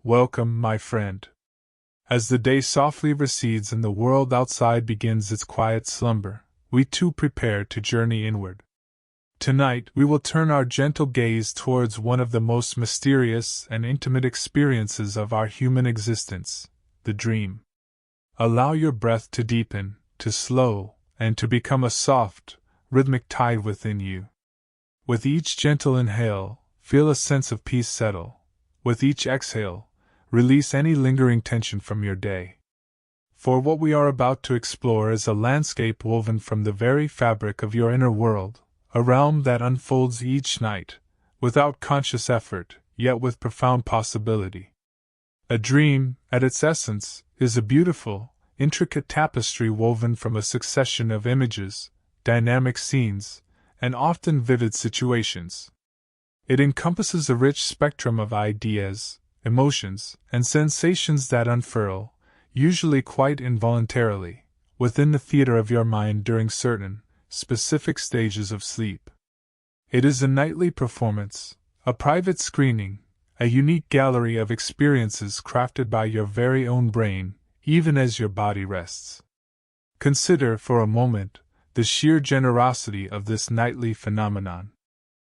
Welcome, my friend. As the day softly recedes and the world outside begins its quiet slumber, we too prepare to journey inward. Tonight we will turn our gentle gaze towards one of the most mysterious and intimate experiences of our human existence, the dream. Allow your breath to deepen, to slow, and to become a soft, rhythmic tide within you. With each gentle inhale, feel a sense of peace settle. With each exhale, release any lingering tension from your day. For what we are about to explore is a landscape woven from the very fabric of your inner world, a realm that unfolds each night, without conscious effort, yet with profound possibility. A dream, at its essence, is a beautiful, intricate tapestry woven from a succession of images, dynamic scenes, and often vivid situations. It encompasses a rich spectrum of ideas, emotions, and sensations that unfurl, usually quite involuntarily, within the theater of your mind during certain, specific stages of sleep. It is a nightly performance, a private screening, a unique gallery of experiences crafted by your very own brain, even as your body rests. Consider, for a moment, the sheer generosity of this nightly phenomenon.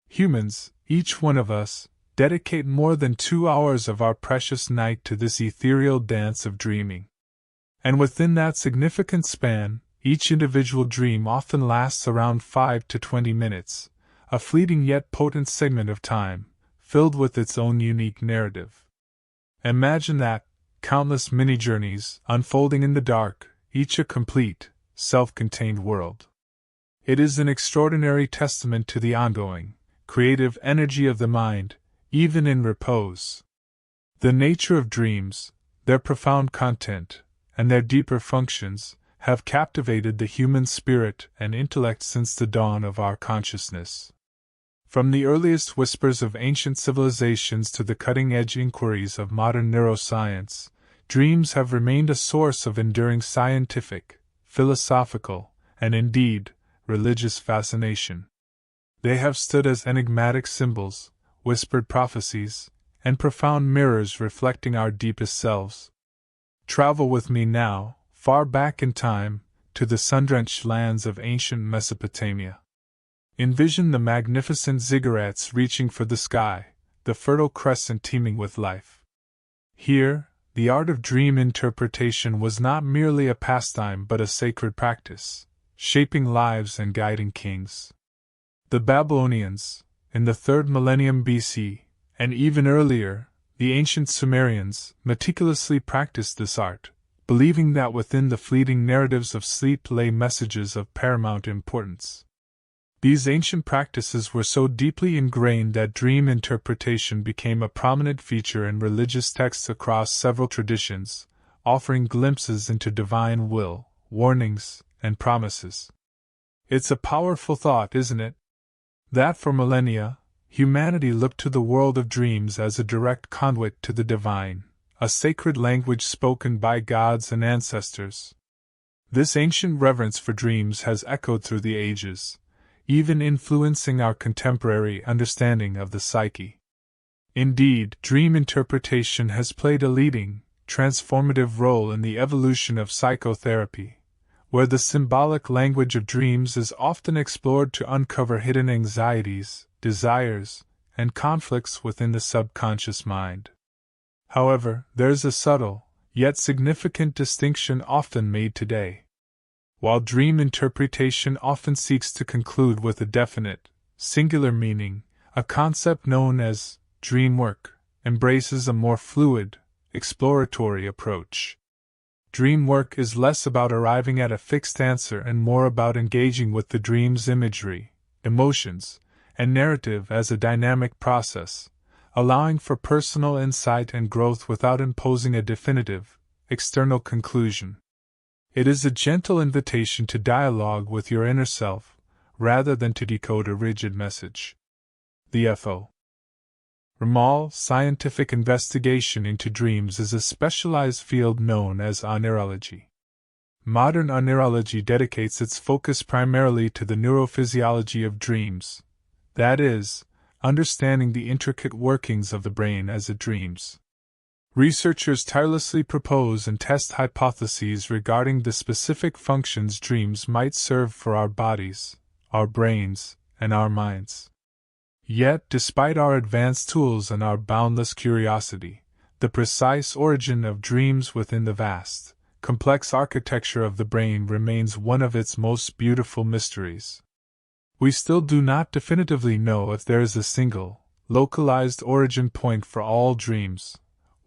Humans, each one of us, dedicate more than 2 hours of our precious night to this ethereal dance of dreaming. And within that significant span, each individual dream often lasts around 5 to 20 minutes, a fleeting yet potent segment of time, filled with its own unique narrative. Imagine that, countless mini-journeys unfolding in the dark, each a complete, self-contained world. It is an extraordinary testament to the ongoing, creative energy of the mind, even in repose. The nature of dreams, their profound content, and their deeper functions, have captivated the human spirit and intellect since the dawn of our consciousness. From the earliest whispers of ancient civilizations to the cutting-edge inquiries of modern neuroscience, dreams have remained a source of enduring scientific, philosophical, and indeed, religious fascination. They have stood as enigmatic symbols, whispered prophecies, and profound mirrors reflecting our deepest selves. Travel with me now, far back in time, to the sun-drenched lands of ancient Mesopotamia. Envision the magnificent ziggurats reaching for the sky, the fertile crescent teeming with life. Here, the art of dream interpretation was not merely a pastime but a sacred practice, shaping lives and guiding kings. The Babylonians, in the 3rd millennium BC, and even earlier, the ancient Sumerians, meticulously practiced this art, believing that within the fleeting narratives of sleep lay messages of paramount importance. These ancient practices were so deeply ingrained that dream interpretation became a prominent feature in religious texts across several traditions, offering glimpses into divine will, warnings, and promises. It's a powerful thought, isn't it? That for millennia, humanity looked to the world of dreams as a direct conduit to the divine, a sacred language spoken by gods and ancestors. This ancient reverence for dreams has echoed through the ages, even influencing our contemporary understanding of the psyche. Indeed, dream interpretation has played a leading, transformative role in the evolution of psychotherapy, where the symbolic language of dreams is often explored to uncover hidden anxieties, desires, and conflicts within the subconscious mind. However, there's a subtle, yet significant distinction often made today. While dream interpretation often seeks to conclude with a definite, singular meaning, a concept known as dream work embraces a more fluid, exploratory approach. Dream work is less about arriving at a fixed answer and more about engaging with the dream's imagery, emotions, and narrative as a dynamic process, allowing for personal insight and growth without imposing a definitive, external conclusion. It is a gentle invitation to dialogue with your inner self, rather than to decode a rigid message. The F.O. Ramal scientific investigation into dreams is a specialized field known as oneirology. Modern oneirology dedicates its focus primarily to the neurophysiology of dreams, that is, understanding the intricate workings of the brain as it dreams. Researchers tirelessly propose and test hypotheses regarding the specific functions dreams might serve for our bodies, our brains, and our minds. Yet, despite our advanced tools and our boundless curiosity, the precise origin of dreams within the vast, complex architecture of the brain remains one of its most beautiful mysteries. We still do not definitively know if there is a single, localized origin point for all dreams,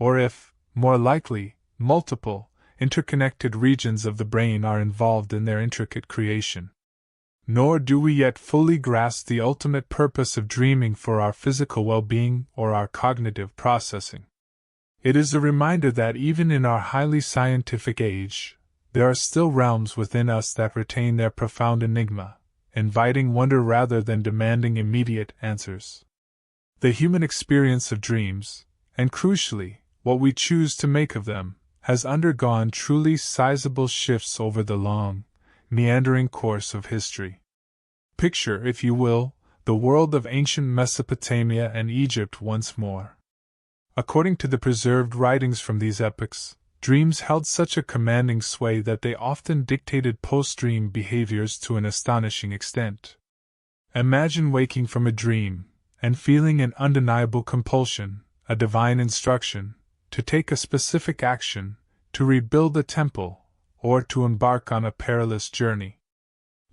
or if, more likely, multiple, interconnected regions of the brain are involved in their intricate creation. Nor do we yet fully grasp the ultimate purpose of dreaming for our physical well-being or our cognitive processing. It is a reminder that even in our highly scientific age, there are still realms within us that retain their profound enigma, inviting wonder rather than demanding immediate answers. The human experience of dreams, and crucially, what we choose to make of them, has undergone truly sizable shifts over the long, meandering course of history. Picture, if you will, the world of ancient Mesopotamia and Egypt once more. According to the preserved writings from these epochs, dreams held such a commanding sway that they often dictated post-dream behaviors to an astonishing extent. Imagine waking from a dream, and feeling an undeniable compulsion, a divine instruction, to take a specific action, to rebuild a temple, or to embark on a perilous journey.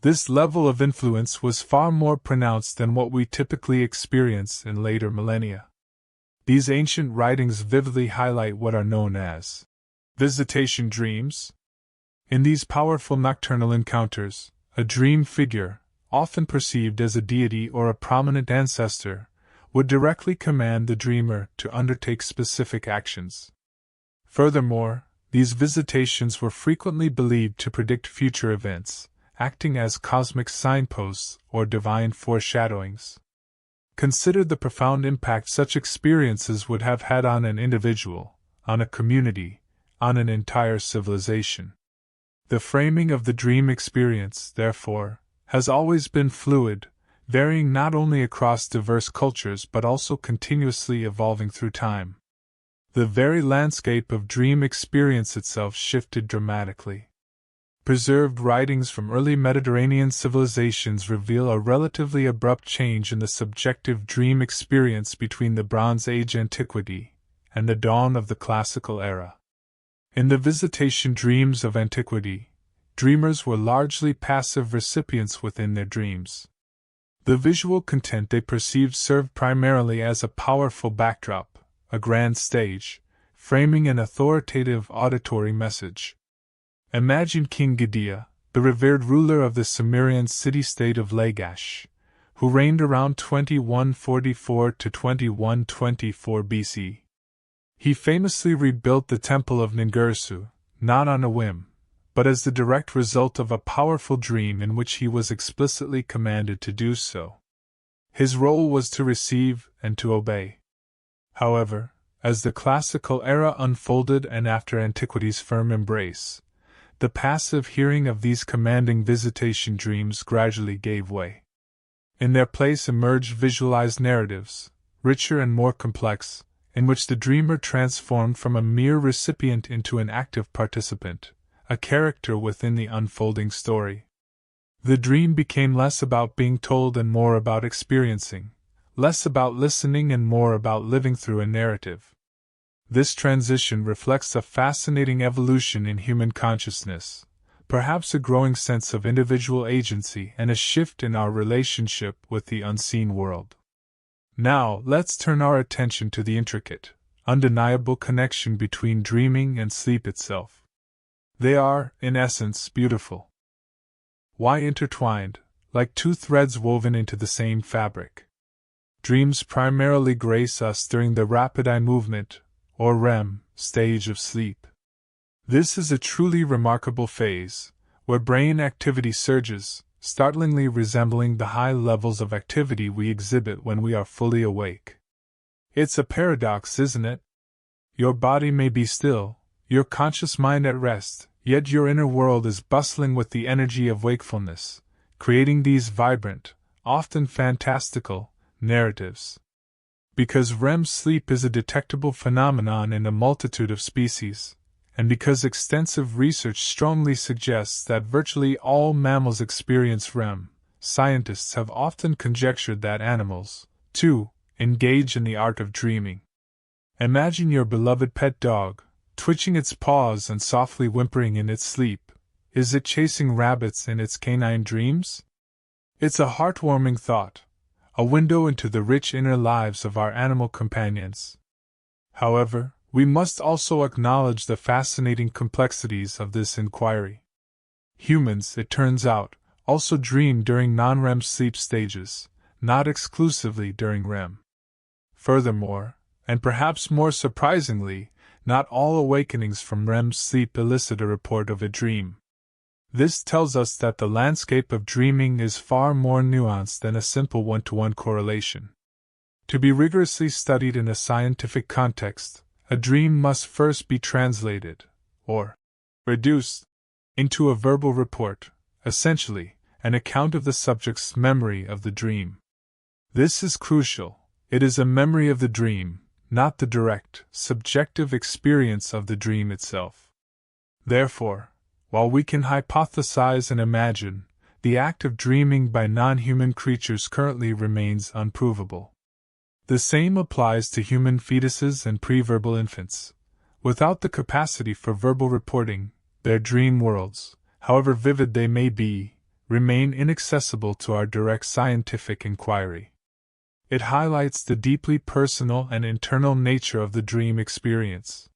This level of influence was far more pronounced than what we typically experience in later millennia. These ancient writings vividly highlight what are known as visitation dreams. In these powerful nocturnal encounters, a dream figure, often perceived as a deity or a prominent ancestor, would directly command the dreamer to undertake specific actions. Furthermore, these visitations were frequently believed to predict future events, acting as cosmic signposts or divine foreshadowings. Consider the profound impact such experiences would have had on an individual, on a community, on an entire civilization. The framing of the dream experience, therefore, has always been fluid, varying not only across diverse cultures but also continuously evolving through time. The very landscape of dream experience itself shifted dramatically. Preserved writings from early Mediterranean civilizations reveal a relatively abrupt change in the subjective dream experience between the Bronze Age antiquity and the dawn of the Classical era. In the visitation dreams of antiquity, dreamers were largely passive recipients within their dreams. The visual content they perceived served primarily as a powerful backdrop, a grand stage, framing an authoritative auditory message. Imagine King Gudea, the revered ruler of the Sumerian city-state of Lagash, who reigned around 2144 to 2124 BC. He famously rebuilt the Temple of Ningirsu, not on a whim, but as the direct result of a powerful dream in which he was explicitly commanded to do so. His role was to receive and to obey. However, as the Classical era unfolded and after antiquity's firm embrace, the passive hearing of these commanding visitation dreams gradually gave way. In their place emerged visualized narratives, richer and more complex, in which the dreamer transformed from a mere recipient into an active participant, a character within the unfolding story. The dream became less about being told and more about experiencing, less about listening and more about living through a narrative. This transition reflects a fascinating evolution in human consciousness, perhaps a growing sense of individual agency and a shift in our relationship with the unseen world. Now, let's turn our attention to the intricate, undeniable connection between dreaming and sleep itself. They are, in essence, beautiful. Why intertwined, like two threads woven into the same fabric? Dreams primarily grace us during the rapid eye movement, or REM, stage of sleep. This is a truly remarkable phase, where brain activity surges, startlingly resembling the high levels of activity we exhibit when we are fully awake. It's a paradox, isn't it? Your body may be still, your conscious mind at rest, yet your inner world is bustling with the energy of wakefulness, creating these vibrant, often fantastical, narratives. Because REM sleep is a detectable phenomenon in a multitude of species, and because extensive research strongly suggests that virtually all mammals experience REM, scientists have often conjectured that animals, too, engage in the art of dreaming. Imagine your beloved pet dog, twitching its paws and softly whimpering in its sleep. Is it chasing rabbits in its canine dreams? It's a heartwarming thought, a window into the rich inner lives of our animal companions. However, we must also acknowledge the fascinating complexities of this inquiry. Humans, it turns out, also dream during non-REM sleep stages, not exclusively during REM. Furthermore, and perhaps more surprisingly, not all awakenings from REM sleep elicit a report of a dream. This tells us that the landscape of dreaming is far more nuanced than a simple one-to-one correlation. To be rigorously studied in a scientific context, a dream must first be translated, or reduced, into a verbal report, essentially, an account of the subject's memory of the dream. This is crucial. It is a memory of the dream, not the direct, subjective experience of the dream itself. Therefore, while we can hypothesize and imagine, the act of dreaming by non-human creatures currently remains unprovable. The same applies to human fetuses and pre-verbal infants. Without the capacity for verbal reporting, their dream worlds, however vivid they may be, remain inaccessible to our direct scientific inquiry. It highlights the deeply personal and internal nature of the dream experience.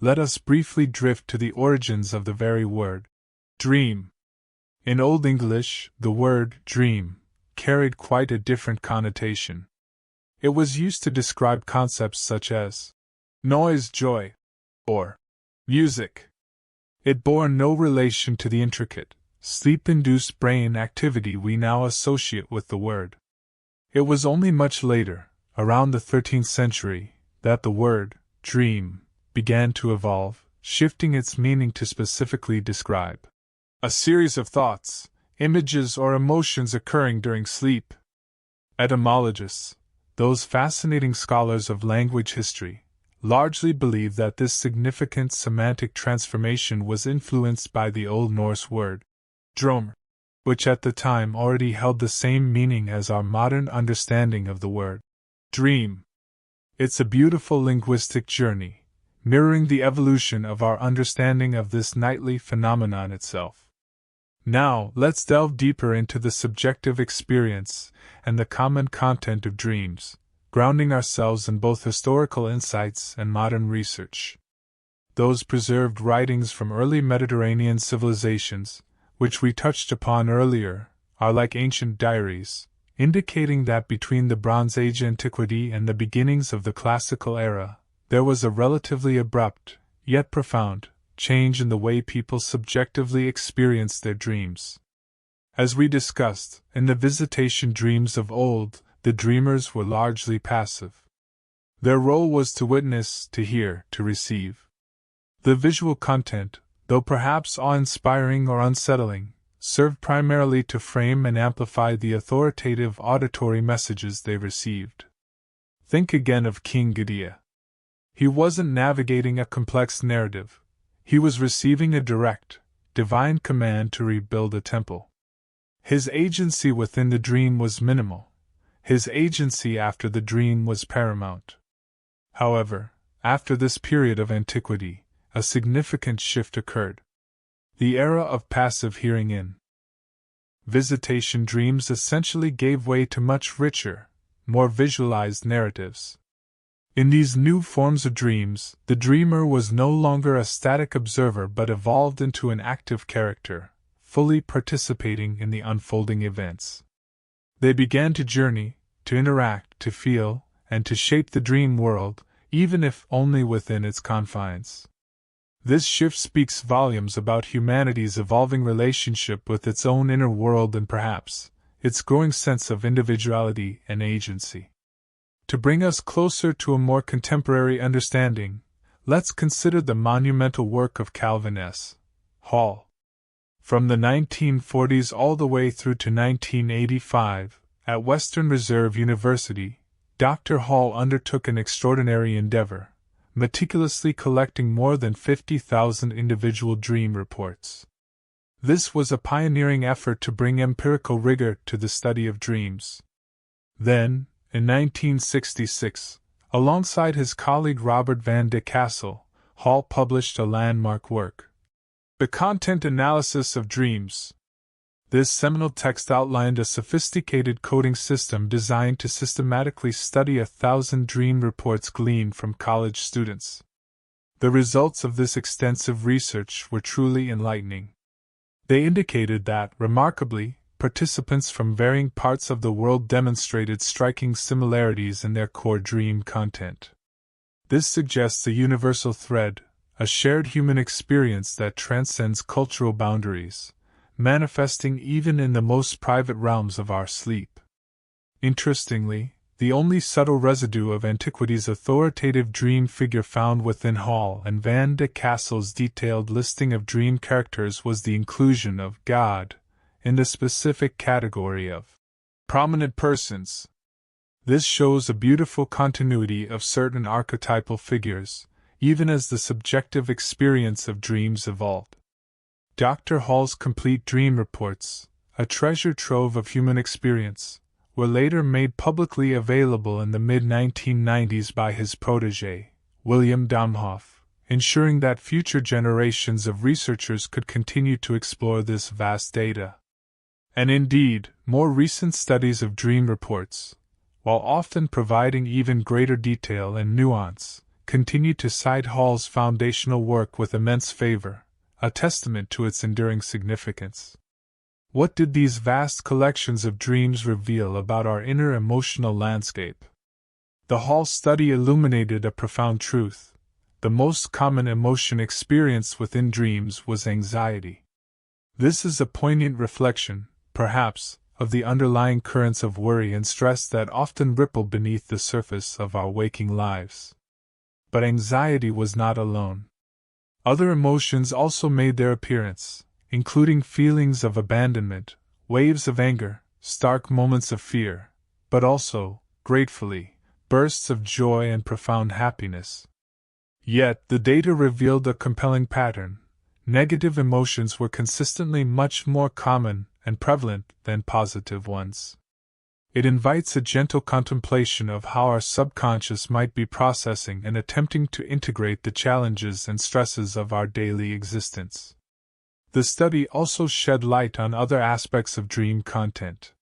Let us briefly drift to the origins of the very word, dream. In Old English, the word dream carried quite a different connotation. It was used to describe concepts such as noise, joy, or music. It bore no relation to the intricate, sleep-induced brain activity we now associate with the word. It was only much later, around the 13th century, that the word dream began to evolve, shifting its meaning to specifically describe a series of thoughts, images, or emotions occurring during sleep. Etymologists, those fascinating scholars of language history, largely believe that this significant semantic transformation was influenced by the Old Norse word, drömr, which at the time already held the same meaning as our modern understanding of the word dream. It's a beautiful linguistic journey, mirroring the evolution of our understanding of this nightly phenomenon itself. Now, let's delve deeper into the subjective experience and the common content of dreams, grounding ourselves in both historical insights and modern research. Those preserved writings from early Mediterranean civilizations, which we touched upon earlier, are like ancient diaries, indicating that between the Bronze Age antiquity and the beginnings of the Classical era, there was a relatively abrupt, yet profound, change in the way people subjectively experienced their dreams. As we discussed, in the visitation dreams of old, the dreamers were largely passive. Their role was to witness, to hear, to receive. The visual content, though perhaps awe-inspiring or unsettling, served primarily to frame and amplify the authoritative auditory messages they received. Think again of King Gudea. He wasn't navigating a complex narrative. He was receiving a direct, divine command to rebuild a temple. His agency within the dream was minimal. His agency after the dream was paramount. However, after this period of antiquity, a significant shift occurred. The era of passive hearing in visitation dreams essentially gave way to much richer, more visualized narratives. In these new forms of dreams, the dreamer was no longer a static observer but evolved into an active character, fully participating in the unfolding events. They began to journey, to interact, to feel, and to shape the dream world, even if only within its confines. This shift speaks volumes about humanity's evolving relationship with its own inner world and perhaps its growing sense of individuality and agency. To bring us closer to a more contemporary understanding, let's consider the monumental work of Calvin S. Hall. From the 1940s all the way through to 1985, at Western Reserve University, Dr. Hall undertook an extraordinary endeavor, meticulously collecting more than 50,000 individual dream reports. This was a pioneering effort to bring empirical rigor to the study of dreams. Then, in 1966, alongside his colleague Robert van de Cassel, Hall published a landmark work, The Content Analysis of Dreams. This seminal text outlined a sophisticated coding system designed to systematically study 1,000 dream reports gleaned from college students. The results of this extensive research were truly enlightening. They indicated that, remarkably, participants from varying parts of the world demonstrated striking similarities in their core dream content. This suggests a universal thread, a shared human experience that transcends cultural boundaries, manifesting even in the most private realms of our sleep. Interestingly, the only subtle residue of antiquity's authoritative dream figure found within Hall and van de Cassel's detailed listing of dream characters was the inclusion of God in the specific category of prominent persons. This shows a beautiful continuity of certain archetypal figures, even as the subjective experience of dreams evolved. Dr. Hall's complete dream reports, a treasure trove of human experience, were later made publicly available in the mid-1990s by his protégé, William Domhoff, ensuring that future generations of researchers could continue to explore this vast data. And indeed, more recent studies of dream reports, while often providing even greater detail and nuance, continue to cite Hall's foundational work with immense favor, a testament to its enduring significance. What did these vast collections of dreams reveal about our inner emotional landscape? The Hall study illuminated a profound truth. The most common emotion experienced within dreams was anxiety. This is a poignant reflection, perhaps, of the underlying currents of worry and stress that often ripple beneath the surface of our waking lives. But anxiety was not alone. Other emotions also made their appearance, including feelings of abandonment, waves of anger, stark moments of fear, but also, gratefully, bursts of joy and profound happiness. Yet, the data revealed a compelling pattern. Negative emotions were consistently much more common and prevalent than positive ones. It invites a gentle contemplation of how our subconscious might be processing and attempting to integrate the challenges and stresses of our daily existence. The study also shed light on other aspects of dream content.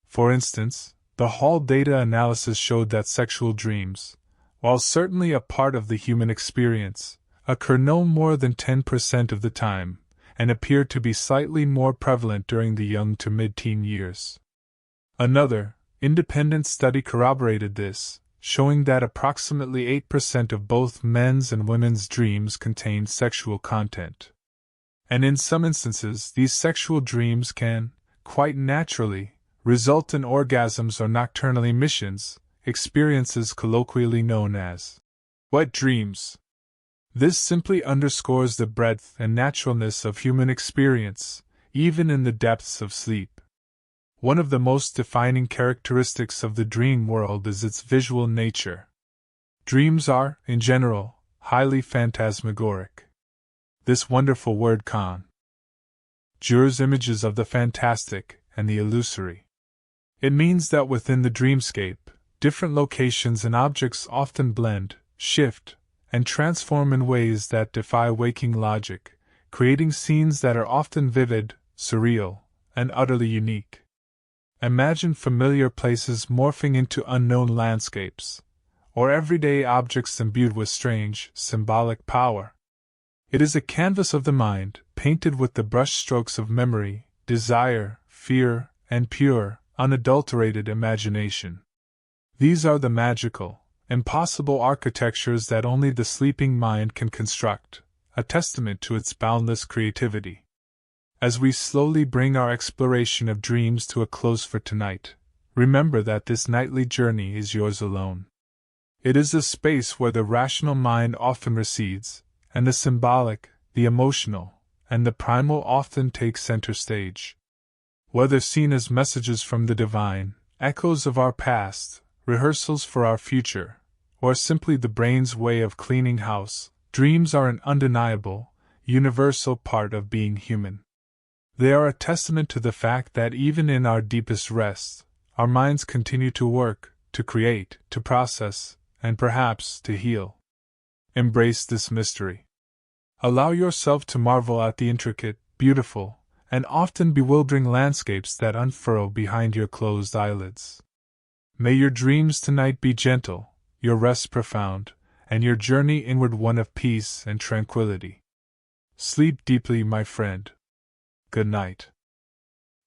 For instance, the Hall data analysis showed that sexual dreams, while certainly a part of the human experience, occur no more than 10% of the time, and appear to be slightly more prevalent during the young to mid-teen years. Another, independent study corroborated this, showing that approximately 8% of both men's and women's dreams contained sexual content. And in some instances, these sexual dreams can, quite naturally, result in orgasms or nocturnal emissions, experiences colloquially known as wet dreams. This simply underscores the breadth and naturalness of human experience, even in the depths of sleep. One of the most defining characteristics of the dream world is its visual nature. Dreams are, in general, highly phantasmagoric. This wonderful word conjures images of the fantastic and the illusory. It means that within the dreamscape, different locations and objects often blend, shift, and transform in ways that defy waking logic, creating scenes that are often vivid, surreal, and utterly unique. Imagine familiar places morphing into unknown landscapes, or everyday objects imbued with strange, symbolic power. It is a canvas of the mind, painted with the brushstrokes of memory, desire, fear, and pure, unadulterated imagination. These are the magical, impossible architectures that only the sleeping mind can construct, a testament to its boundless creativity. As we slowly bring our exploration of dreams to a close for tonight, remember that this nightly journey is yours alone. It is a space where the rational mind often recedes, and the symbolic, the emotional, and the primal often take center stage. Whether seen as messages from the divine, echoes of our past, rehearsals for our future, or simply the brain's way of cleaning house, dreams are an undeniable, universal part of being human. They are a testament to the fact that even in our deepest rest, our minds continue to work, to create, to process, and perhaps to heal. Embrace this mystery. Allow yourself to marvel at the intricate, beautiful, and often bewildering landscapes that unfurl behind your closed eyelids. May your dreams tonight be gentle, your rest profound, and your journey inward one of peace and tranquility. Sleep deeply, my friend. Good night.